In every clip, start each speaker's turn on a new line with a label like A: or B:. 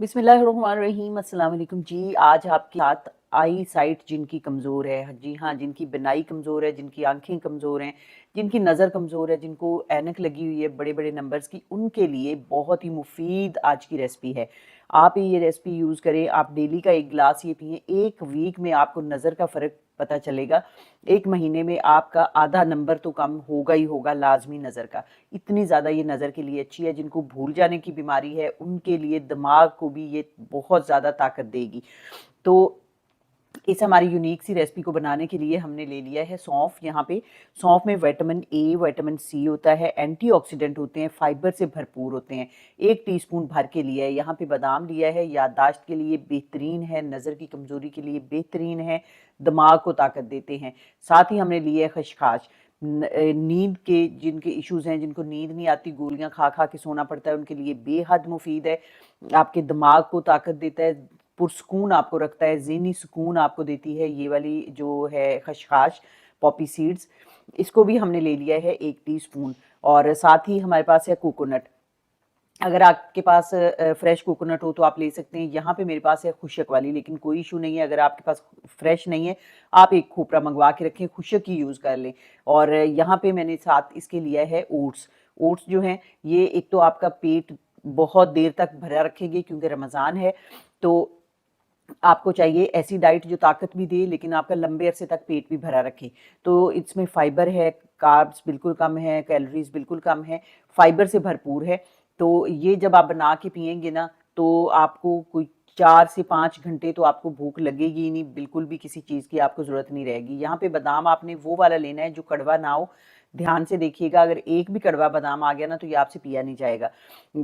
A: बिस्मिल्लाहिर्रहमानिर्रहीम। अस्सलाम वालेकुम जी। आज आपके साथ आई साइट जिनकी कमज़ोर है, जी हाँ, जिनकी बिनाई कमज़ोर है, जिनकी आंखें कमज़ोर हैं, जिनकी नज़र कमज़ोर है, जिनको ऐनक लगी हुई है बड़े बड़े नंबर्स की, उनके लिए बहुत ही मुफीद आज की रेसिपी है। आप ये रेसिपी यूज़ करें, आप डेली का एक गिलास ये पिए, एक वीक में आपको नज़र का फ़र्क पता चलेगा। एक महीने में आपका आधा नंबर तो कम होगा ही होगा लाजमी नज़र का। इतनी ज़्यादा ये नज़र के लिए अच्छी है। जिनको भूल जाने की बीमारी है उनके लिए दिमाग को भी ये बहुत ज़्यादा ताकत देगी। तो इस हमारी यूनिक सी रेसिपी को बनाने के लिए हमने ले लिया है सौंफ। यहाँ पे सौंफ में विटामिन ए, विटामिन सी होता है, एंटीऑक्सीडेंट होते हैं, फाइबर से भरपूर होते हैं। 1 टीस्पून भर के लिया है। यहाँ पे बादाम लिया है, याददाश्त के लिए बेहतरीन है, नज़र की कमज़ोरी के लिए बेहतरीन है, दिमाग को ताकत देते हैं। साथ ही हमने लिए है खशखाश। नींद के जिनके इश्यूज हैं, जिनको नींद नहीं आती, गोलियां खा खा के सोना पड़ता है, उनके लिए बेहद मुफीद है। आपके दिमाग को ताकत देता है, पुरसकून आपको रखता है, ज़हनी सुकून आपको देती है ये वाली जो है खशखाश, पॉपी सीड्स। इसको भी हमने ले लिया है 1 टीस्पून। और साथ ही हमारे पास है कोकोनट। अगर आपके पास फ्रेश कोकोनट हो तो आप ले सकते हैं। यहाँ पे मेरे पास है खुशक वाली, लेकिन कोई इशू नहीं है। अगर आपके पास फ्रेश नहीं है, आप एक खोपरा मंगवा के रखें, खुशक ही यूज़ कर लें। और यहाँ पे मैंने साथ इसके लिया है ओट्स। ओट्स जो हैं ये एक तो आपका पेट बहुत देर तक भरा रखेंगे, क्योंकि रमज़ान है तो आपको चाहिए ऐसी डाइट जो ताकत भी दे लेकिन आपका लंबे अरसे तक पेट भी भरा रखे। तो इसमें फाइबर है, कार्ब्स बिल्कुल कम है, कैलोरीज बिल्कुल कम है, फाइबर से भरपूर है। तो ये जब आप बना के पियेंगे ना, तो आपको कोई 4 से 5 घंटे तो आपको भूख लगेगी ही नहीं, बिल्कुल भी किसी चीज़ की आपको ज़रूरत नहीं रहेगी। यहाँ पे बादाम आपने वो वाला लेना है जो कड़वा ना हो। ध्यान से देखिएगा, अगर एक भी कड़वा बादाम आ गया ना तो ये आपसे पिया नहीं जाएगा,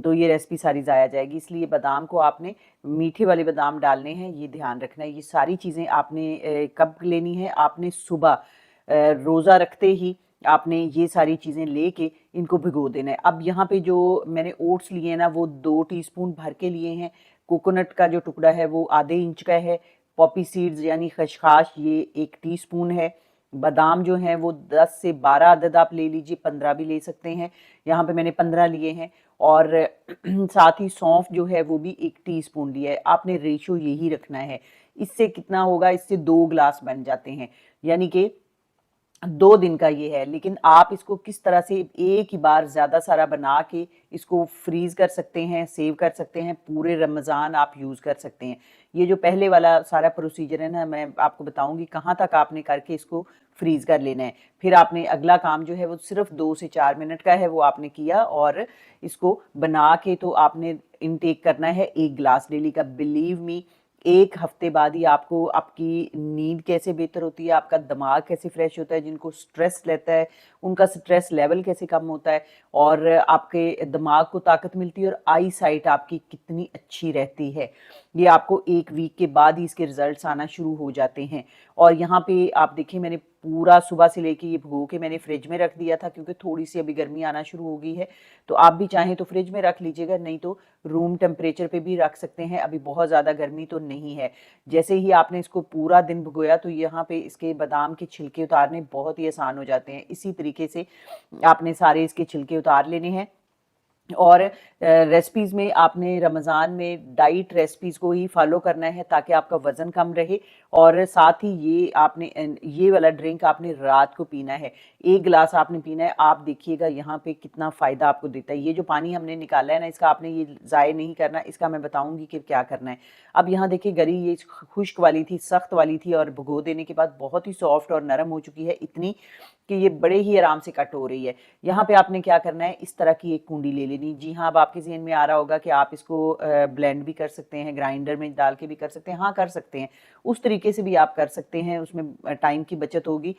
A: तो ये रेसिपी सारी ज़ाया जाएगी। इसलिए बादाम को आपने मीठे वाले बादाम डालने हैं, ये ध्यान रखना है। ये सारी चीज़ें आपने कब लेनी है, आपने सुबह रोज़ा रखते ही आपने ये सारी चीज़ें लेके इनको भिगो देना है। अब यहाँ पे जो मैंने ओट्स लिए हैं ना, वो 2 टीस्पून भर के लिए हैं। कोकोनट का जो टुकड़ा है वो ½ इंच का है। पॉपी सीड्स यानी खशखाश ये 1 टीस्पून है। बादाम जो हैं वो 10 से 12 अदद आप ले लीजिए, 15 भी ले सकते हैं। यहाँ पे मैंने 15 लिए हैं। और साथ ही सौंफ जो है वो भी 1 टीस्पून लिया है। आपने रेशियो यही रखना है। इससे कितना होगा, इससे 2 गिलास बन जाते हैं, यानी कि 2 दिन का ये है। लेकिन आप इसको किस तरह से एक ही बार ज़्यादा सारा बना के इसको फ्रीज कर सकते हैं, सेव कर सकते हैं, पूरे रमज़ान आप यूज़ कर सकते हैं। ये जो पहले वाला सारा प्रोसीजर है ना, मैं आपको बताऊंगी कहाँ तक आपने करके इसको फ्रीज कर लेना है। फिर आपने अगला काम जो है वो सिर्फ 2 से 4 मिनट का है, वो आपने किया और इसको बना के तो आपने इनटेक करना है 1 गिलास डेली का। बिलीव मी, 1 हफ्ते बाद ही आपको आपकी नींद कैसे बेहतर होती है, आपका दिमाग कैसे फ्रेश होता है, जिनको स्ट्रेस रहता है उनका स्ट्रेस लेवल कैसे कम होता है, और आपके दिमाग को ताकत मिलती है, और आई साइट आपकी कितनी अच्छी रहती है। ये आपको 1 वीक के बाद ही इसके रिजल्ट्स आना शुरू हो जाते हैं। और यहाँ पे आप देखिए, मैंने पूरा सुबह से लेके ये भिगो के मैंने फ्रिज में रख दिया था, क्योंकि थोड़ी सी अभी गर्मी आना शुरू हो गई है। तो आप भी चाहें तो फ्रिज में रख लीजिएगा, नहीं तो रूम टेम्परेचर पे भी रख सकते हैं। अभी बहुत ज़्यादा गर्मी तो नहीं है। जैसे ही आपने इसको पूरा दिन भिगोया तो यहाँ पे इसके बादाम के छिलके उतारने बहुत ही आसान हो जाते हैं। इसी तरीके से आपने सारे इसके छिलके उतार लेने हैं। और रेसिपीज़ में आपने रमज़ान में डाइट रेसिपीज़ को ही फॉलो करना है, ताकि आपका वज़न कम रहे। और साथ ही ये आपने ये वाला ड्रिंक आपने रात को पीना है, 1 गिलास आपने पीना है। आप देखिएगा यहाँ पे कितना फ़ायदा आपको देता है। ये जो पानी हमने निकाला है ना, इसका आपने ये ज़ाय नहीं करना, इसका मैं बताऊँगी कि क्या करना है। अब यहाँ देखिए, गरी ये खुश्क वाली थी, सख्त वाली थी, और भिगो देने के बाद बहुत ही सॉफ्ट और नरम हो चुकी है, इतनी कि ये बड़े ही आराम से कट हो रही है। यहाँ पे आपने क्या करना है, इस तरह की एक कूंडी ले लेनी। जी हाँ, अब आपके ज़हन में आ रहा होगा कि आप इसको ब्लेंड भी कर सकते हैं, ग्राइंडर में डाल के भी कर सकते हैं। हाँ, कर सकते हैं, उस तरीके से भी आप कर सकते हैं, उसमें टाइम की बचत होगी।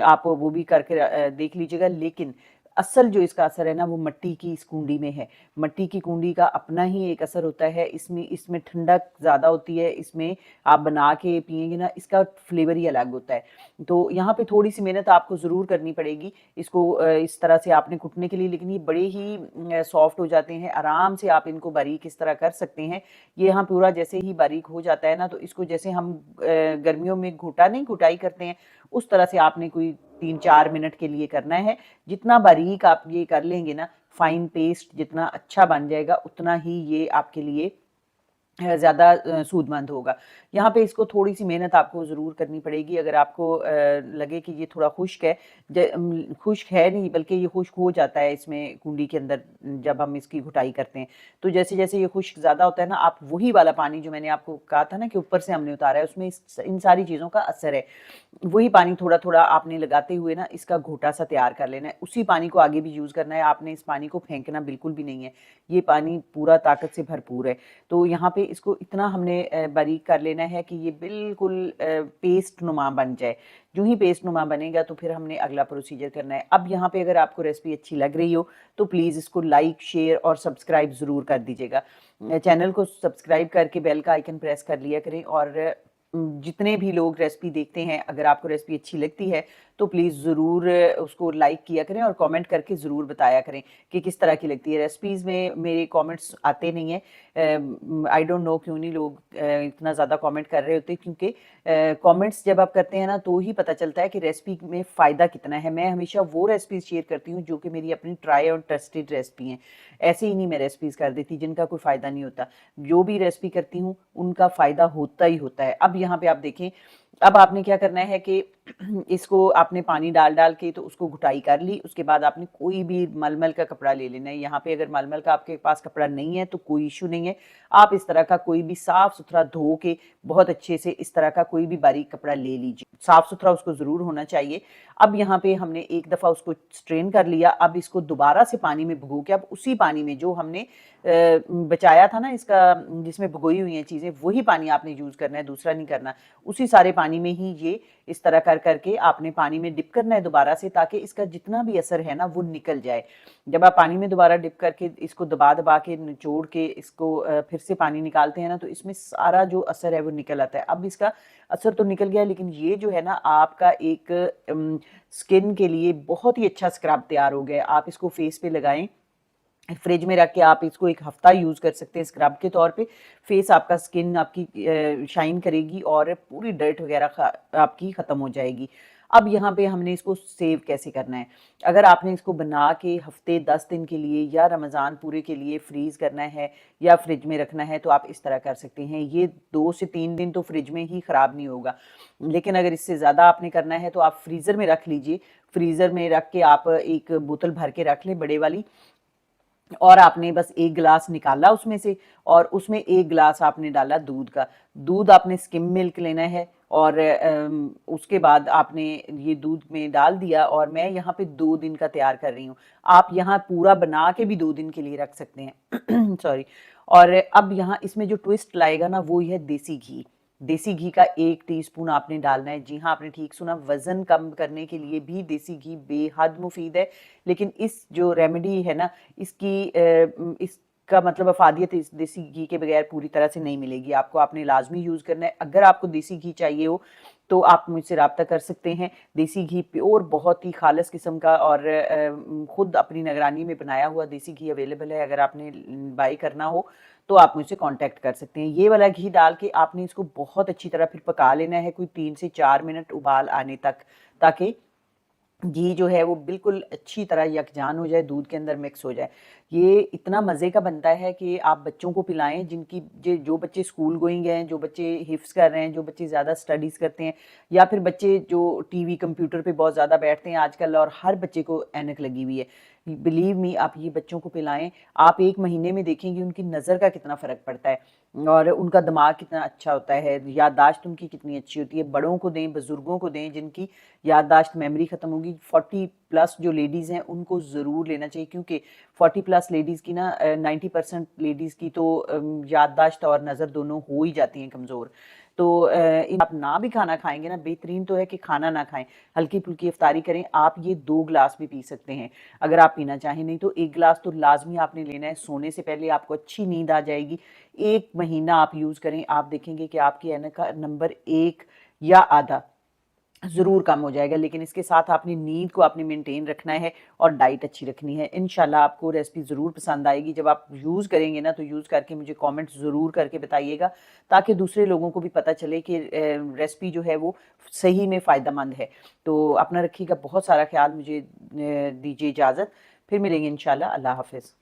A: आप वो भी करके देख लीजिएगा। लेकिन असल जो इसका असर है ना, वो मिट्टी की इस कुंडी में है। मिट्टी की कुंडी का अपना ही एक असर होता है। इसमें ठंडक ज़्यादा होती है। इसमें आप बना के पियेंगे ना, इसका फ्लेवर ही अलग होता है। तो यहाँ पे थोड़ी सी मेहनत आपको ज़रूर करनी पड़ेगी इसको इस तरह से आपने कुटने के लिए, लेकिन ये बड़े ही सॉफ्ट हो जाते हैं। आराम से आप इनको बारीक इस तरह कर सकते हैं। ये यहाँ पूरा जैसे ही बारीक हो जाता है ना, तो इसको जैसे हम गर्मियों में घुटाई करते हैं, उस तरह से आपने कोई 3-4 मिनट के लिए करना है। जितना बारीक आप ये कर लेंगे ना, फाइन पेस्ट जितना अच्छा बन जाएगा, उतना ही ये आपके लिए ज़्यादा सूदमंद होगा। यहाँ पे इसको थोड़ी-सी मेहनत आपको ज़रूर करनी पड़ेगी। अगर आपको लगे कि ये थोड़ा खुश्क है, खुश्क है नहीं बल्कि ये खुश्क हो जाता है इसमें कुंडी के अंदर जब हम इसकी घुटाई करते हैं। तो जैसे-जैसे ये खुश्क ज़्यादा होता है ना, आप वही वाला पानी जो मैंने आपको कहा था ना कि ऊपर से हमने उतारा है, उसमें इन सारी चीज़ों का असर है। वही पानी थोड़ा-थोड़ा आपने लगाते हुए ना इसका घोटा सा तैयार कर लेना है। उसी पानी को आगे भी यूज़ करना है, आपने इस पानी को फेंकना बिल्कुल भी नहीं है। ये पानी पूरा ताकत से भरपूर है। तो यहाँ पे इसको इतना हमने बारीक कर लेना है कि ये बिल्कुल पेस्ट नुमा बन जाए। यूँ ही पेस्ट नुमा बनेगा तो फिर हमने अगला प्रोसीजर करना है। अब यहाँ पे अगर आपको रेसिपी अच्छी लग रही हो तो प्लीज़ इसको लाइक, शेयर और सब्सक्राइब ज़रूर कर दीजिएगा। चैनल को सब्सक्राइब करके बेल का आइकन प्रेस कर लिया करें और जितने भी लोग रेसिपी देखते हैं, अगर आपको रेसिपी अच्छी लगती है तो प्लीज़ ज़रूर उसको लाइक किया करें और कमेंट करके ज़रूर बताया करें कि किस तरह की लगती है। रेसिपीज़ में मेरे कमेंट्स आते नहीं हैं, आई डोंट नो क्यों नहीं लोग इतना ज़्यादा कमेंट कर रहे होते, क्योंकि कमेंट्स जब आप करते हैं ना तो ही पता चलता है कि रेसिपी में फ़ायदा कितना है। मैं हमेशा वो रेसिपीज़ शेयर करती हूँ जो कि मेरी अपनी ट्राई और ट्रस्टेड रेसिपी हैं। ऐसे ही नहीं मैं रेसिपीज़ कर देती जिनका कोई फ़ायदा नहीं होता। जो भी रेसिपी करती हूँ उनका फ़ायदा होता ही होता है। अब यहाँ पे आप देखें, अब आपने क्या करना है कि इसको आपने पानी डाल के तो उसको घुटाई कर ली। उसके बाद आपने कोई भी मलमल का कपड़ा ले लेना है। यहाँ पे अगर मलमल का आपके पास कपड़ा नहीं है तो कोई इशू नहीं है, आप इस तरह का कोई भी साफ सुथरा धो के बहुत अच्छे से इस तरह का कोई भी बारीक कपड़ा ले लीजिए। साफ सुथरा उसको ज़रूर होना चाहिए। अब यहाँ पे हमने एक दफ़ा उसको स्ट्रेन कर लिया। अब इसको दोबारा से पानी में भिगो के, अब उसी पानी में जो हमने बचाया था ना इसका, जिसमें भिगोई हुई हैं चीज़ें, वही पानी आपने यूज़ करना है, दूसरा नहीं करना। उसी सारे पानी में ही ये इस तरह कर करके आपने पानी में डिप करना है दोबारा से, ताकि इसका जितना भी असर है ना वो निकल जाए। जब आप पानी में दोबारा डिप करके इसको दबा दबा के निचोड़ के इसको फिर से पानी निकालते हैं ना तो इसमें सारा जो असर है वो निकल आता है। अब इसका असर तो निकल गया, लेकिन ये जो है ना आपका एक स्किन के लिए बहुत ही अच्छा स्क्रब तैयार हो गया। आप इसको फेस पे लगाएं, फ्रिज में रख के आप इसको एक हफ्ता यूज़ कर सकते हैं स्क्रब के तौर पे। फेस आपका, स्किन आपकी शाइन करेगी और पूरी डर्ट वगैरह आपकी ख़त्म हो जाएगी। अब यहाँ पे हमने इसको सेव कैसे करना है। अगर आपने इसको बना के हफ्ते 10 दिन के लिए या रमज़ान पूरे के लिए फ्रीज़ करना है या फ्रिज में रखना है तो आप इस तरह कर सकते हैं। ये 2 से 3 दिन तो फ्रिज में ही ख़राब नहीं होगा, लेकिन अगर इससे ज़्यादा आपने करना है तो आप फ्रीज़र में रख लीजिए। फ्रीज़र में रख के आप एक बोतल भर के रख लें बड़े वाली, और आपने बस 1 गिलास निकाला उसमें से और उसमें 1 गिलास आपने डाला दूध का। दूध आपने स्किम मिल्क लेना है और उसके बाद आपने ये दूध में डाल दिया, और मैं यहाँ पे 2 दिन का तैयार कर रही हूँ। आप यहाँ पूरा बना के भी 2 दिन के लिए रख सकते हैं सॉरी। और अब यहाँ इसमें जो ट्विस्ट लाएगा ना वो है देसी घी। देसी घी का 1 टीस्पून आपने डालना है। जी हाँ, आपने ठीक सुना, वज़न कम करने के लिए भी देसी घी बेहद मुफीद है। लेकिन इस जो रेमेडी है ना, इसका मतलब अफादियत इस देसी घी के बगैर पूरी तरह से नहीं मिलेगी आपको। आपने लाजमी यूज़ करना है। अगर आपको देसी घी चाहिए हो तो आप मुझसे रब्ता कर सकते हैं। देसी घी प्योर, बहुत ही खालिस किस्म का और ख़ुद अपनी निगरानी में बनाया हुआ देसी घी अवेलेबल है। अगर आपने बाई करना हो तो आप मुझसे कांटेक्ट कर सकते हैं। ये वाला घी डाल के आपने इसको बहुत अच्छी तरह फिर पका लेना है, कोई 3 से 4 मिनट उबाल आने तक, ताकि घी जो है वो बिल्कुल अच्छी तरह यकजान हो जाए, दूध के अंदर मिक्स हो जाए। ये इतना मज़े का बनता है कि आप बच्चों को पिलाएं, जो बच्चे स्कूल गोइंग हैं, जो बच्चे हिफ्स कर रहे हैं, जो बच्चे ज़्यादा स्टडीज़ करते हैं, या फिर बच्चे जो टीवी कंप्यूटर पे बहुत ज़्यादा बैठते हैं आजकल, और हर बच्चे को ऐनक लगी हुई है। बिलीव मी, आप ये बच्चों को पिलाएं, आप 1 महीने में देखेंगे उनकी नज़र का कितना फ़र्क पड़ता है और उनका दिमाग कितना अच्छा होता है, याददाश्त उनकी कितनी अच्छी होती है। बड़ों को दें, बुज़ुर्गों को दें जिनकी याददाश्त, मेमोरी ख़त्म होगी। 40 प्लस जो लेडीज़ हैं उनको ज़रूर लेना चाहिए, क्योंकि 40 प्लस लेडीज़ की ना 90% लेडीज़ की तो याददाश्त और नज़र दोनों हो ही जाती हैं कमज़ोर। तो आप ना भी खाना खाएंगे ना, बेहतरीन तो है कि खाना ना खाएं, हल्की फुल्की इफ्तारी करें। आप ये 2 गिलास भी पी सकते हैं अगर आप पीना चाहें, नहीं तो 1 गिलास तो लाजमी आपने लेना है। सोने से पहले आपको अच्छी नींद आ जाएगी। 1 महीना आप यूज़ करें, आप देखेंगे कि आपकी ऐनक का नंबर 1 या आधा ज़रूर कम हो जाएगा। लेकिन इसके साथ आपने नींद को आपने मेंटेन रखना है और डाइट अच्छी रखनी है। इंशाल्लाह आपको रेसिपी ज़रूर पसंद आएगी। जब आप यूज़ करेंगे ना तो यूज़ करके मुझे कमेंट ज़रूर करके बताइएगा, ताकि दूसरे लोगों को भी पता चले कि रेसिपी जो है वो सही में फ़ायदेमंद है। तो अपना रखिएगा बहुत सारा ख्याल। मुझे दीजिए इजाज़त, फिर मिलेंगे इंशाल्लाह। अल्लाह हाफ़िज़।